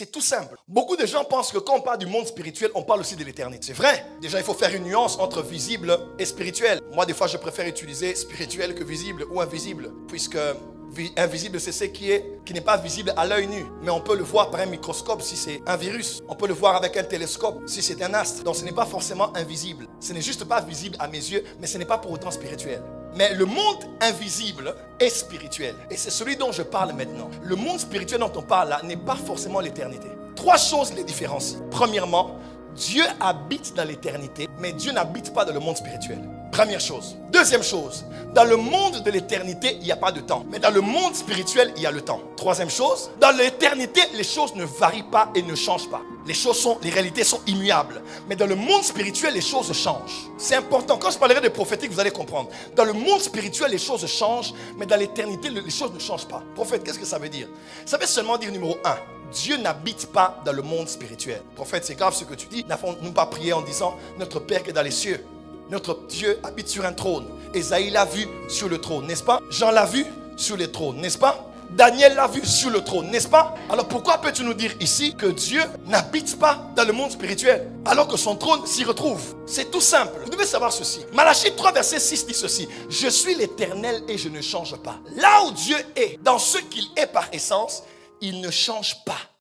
C'est tout simple. Beaucoup de gens pensent que quand on parle du monde spirituel, on parle aussi de l'éternité. C'est vrai. Déjà, il faut faire une nuance entre visible et spirituel. Moi, des fois, je préfère utiliser spirituel que visible ou invisible, puisque invisible, c'est ce qui n'est pas visible à l'œil nu. Mais on peut le voir par un microscope si c'est un virus. On peut le voir avec un télescope si c'est un astre. Donc, ce n'est pas forcément invisible. Ce n'est juste pas visible à mes yeux, mais ce n'est pas pour autant spirituel. Mais le monde invisible est spirituel. Et c'est celui dont je parle maintenant. Le monde spirituel dont on parle là n'est pas forcément l'éternité. 3 choses les différencient. Premièrement, Dieu habite dans l'éternité, mais Dieu n'habite pas dans le monde spirituel. Première chose. Deuxième chose, dans le monde de l'éternité, il n'y a pas de temps. Mais dans le monde spirituel, il y a le temps. Troisième chose, dans l'éternité, les choses ne varient pas et ne changent pas. Les réalités sont immuables. Mais dans le monde spirituel, les choses changent. C'est important. Quand je parlerai de prophétique, vous allez comprendre. Dans le monde spirituel, les choses changent, mais dans l'éternité, les choses ne changent pas. Prophète, qu'est-ce que ça veut dire? Ça veut seulement dire numéro 1. Dieu n'habite pas dans le monde spirituel. Prophète, c'est grave ce que tu dis. N'avons-nous pas prié en disant, notre Père qui est dans les cieux, notre Dieu habite sur un trône. Ésaïe l'a vu sur le trône, n'est-ce pas? Jean l'a vu sur le trône, n'est-ce pas? Daniel l'a vu sur le trône, n'est-ce pas? Alors pourquoi peux-tu nous dire ici que Dieu n'habite pas dans le monde spirituel alors que son trône s'y retrouve? C'est tout simple. Vous devez savoir ceci. Malachie 3 verset 6 dit ceci. Je suis l'Éternel et je ne change pas. Là où Dieu est, dans ce qu'il est par essence, il ne change pas.